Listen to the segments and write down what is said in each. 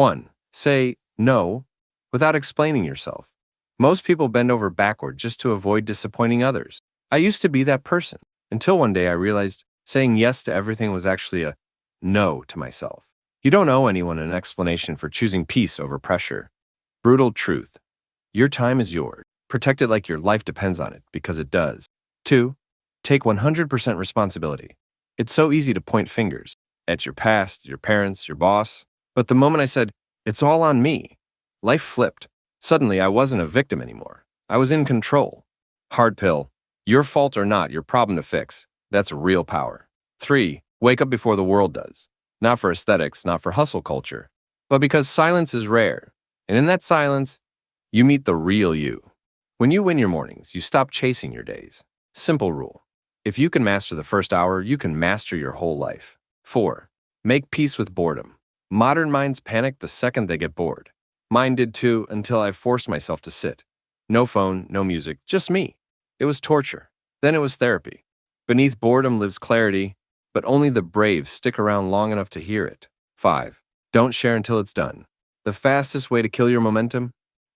1. Say no without explaining yourself. Most people bend over backward just to avoid disappointing others. I used to be that person until one day I realized saying yes to everything was actually a no to myself. You don't owe anyone an explanation for choosing peace over pressure. Brutal truth. Your time is yours. Protect it like your life depends on it, because it does. 2. Take 100% responsibility. It's so easy to point fingers at your past, your parents, your boss. But the moment I said, it's all on me, life flipped. Suddenly, I wasn't a victim anymore. I was in control. Hard pill. Your fault or not, your problem to fix. That's real power. 3. Wake up before the world does. Not for aesthetics, not for hustle culture, but because silence is rare. And in that silence, you meet the real you. When you win your mornings, you stop chasing your days. Simple rule. If you can master the first hour, you can master your whole life. 4. Make peace with boredom. Modern minds panic the second they get bored. Mine did too, until I forced myself to sit. No phone, no music, just me. It was torture. Then it was therapy. Beneath boredom lives clarity, but only the brave stick around long enough to hear it. 5. Don't share until it's done. The fastest way to kill your momentum?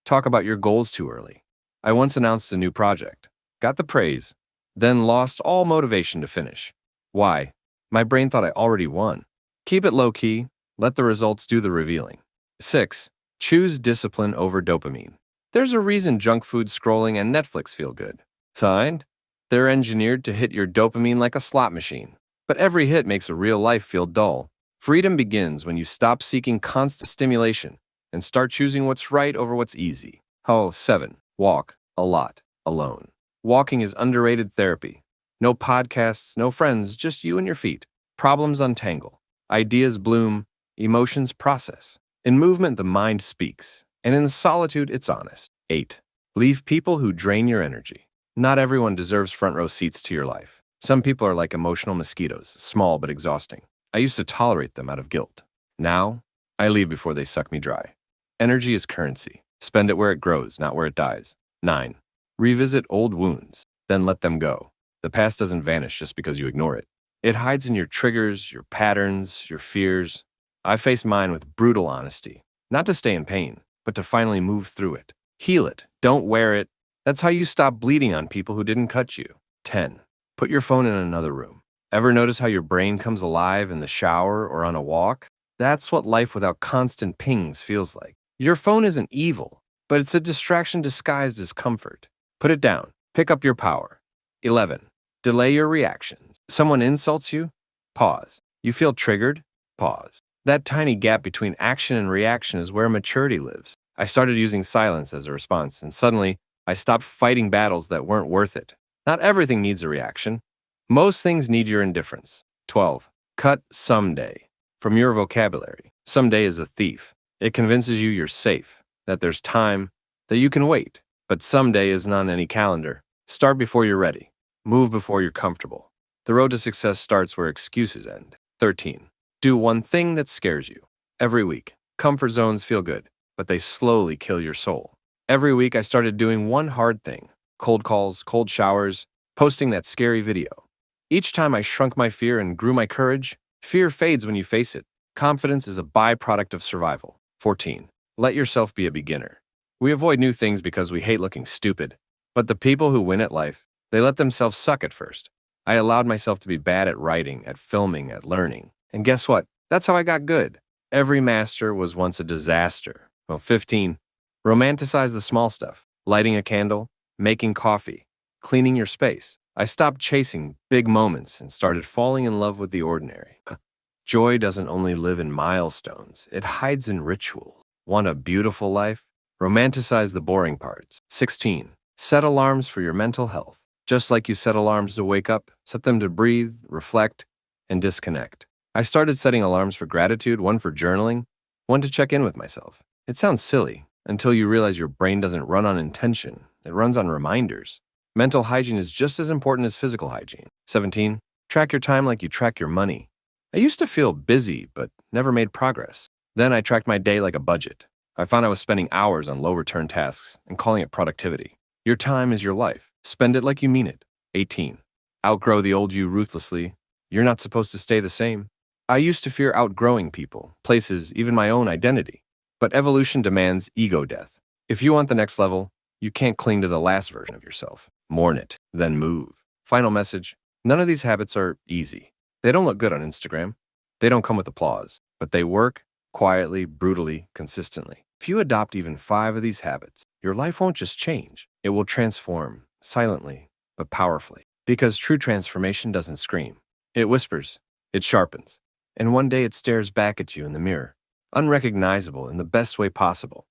Talk about your goals too early. I once announced a new project, got the praise, then lost all motivation to finish. Why? My brain thought I already won. Keep it low-key, let the results do the revealing. 6. Choose discipline over dopamine. There's a reason junk food scrolling and Netflix feel good. Signed? They're engineered to hit your dopamine like a slot machine. But every hit makes a real life feel dull. Freedom begins when you stop seeking constant stimulation and start choosing what's right over what's easy. 7. Walk a lot alone. Walking is underrated therapy. No podcasts, no friends, just you and your feet. Problems untangle. Ideas bloom. Emotions process. In movement, the mind speaks. And in solitude, it's honest. 8. Leave people who drain your energy. Not everyone deserves front row seats to your life. Some people are like emotional mosquitoes, small but exhausting. I used to tolerate them out of guilt. Now, I leave before they suck me dry. Energy is currency. Spend it where it grows, not where it dies. 9. Revisit old wounds, then let them go. The past doesn't vanish just because you ignore it. It hides in your triggers, your patterns, your fears. I faced mine with brutal honesty, not to stay in pain, but to finally move through it. Heal it. Don't wear it. That's how you stop bleeding on people who didn't cut you. 10. Put your phone in another room. Ever notice how your brain comes alive in the shower or on a walk? That's what life without constant pings feels like. Your phone isn't evil, but it's a distraction disguised as comfort. Put it down. Pick up your power. 11. Delay your reactions. Someone insults you? Pause. You feel triggered? Pause. That tiny gap between action and reaction is where maturity lives. I started using silence as a response, and suddenly, I stopped fighting battles that weren't worth it. Not everything needs a reaction. Most things need your indifference. 12. Cut someday from your vocabulary. Someday is a thief. It convinces you you're safe, that there's time, that you can wait. But someday isn't on any calendar. Start before you're ready. Move before you're comfortable. The road to success starts where excuses end. 13. Do one thing that scares you. Every week. Comfort zones feel good, but they slowly kill your soul. Every week I started doing one hard thing. Cold calls, cold showers, posting that scary video. Each time I shrunk my fear and grew my courage. Fear fades when you face it. Confidence is a byproduct of survival. 14. Let yourself be a beginner. We avoid new things because we hate looking stupid. But the people who win at life, they let themselves suck at first. I allowed myself to be bad at writing, at filming, at learning. And guess what? That's how I got good. Every master was once a disaster. 15. Romanticize the small stuff. Lighting a candle, making coffee, cleaning your space. I stopped chasing big moments and started falling in love with the ordinary. Joy doesn't only live in milestones, it hides in rituals. Want a beautiful life? Romanticize the boring parts. 16. Set alarms for your mental health. Just like you set alarms to wake up, set them to breathe, reflect, and disconnect. I started setting alarms for gratitude, one for journaling, one to check in with myself. It sounds silly until you realize your brain doesn't run on intention. It runs on reminders. Mental hygiene is just as important as physical hygiene. 17. Track your time like you track your money. I used to feel busy, but never made progress. Then I tracked my day like a budget. I found I was spending hours on low-return tasks and calling it productivity. Your time is your life. Spend it like you mean it. 18. Outgrow the old you ruthlessly. You're not supposed to stay the same. I used to fear outgrowing people, places, even my own identity. But evolution demands ego death. If you want the next level, you can't cling to the last version of yourself. Mourn it, then move. Final message: none of these habits are easy. They don't look good on Instagram. They don't come with applause, but they work quietly, brutally, consistently. If you adopt even 5 of these habits, your life won't just change. It will transform, silently, but powerfully. Because true transformation doesn't scream. It whispers, it sharpens, and one day it stares back at you in the mirror, unrecognizable in the best way possible.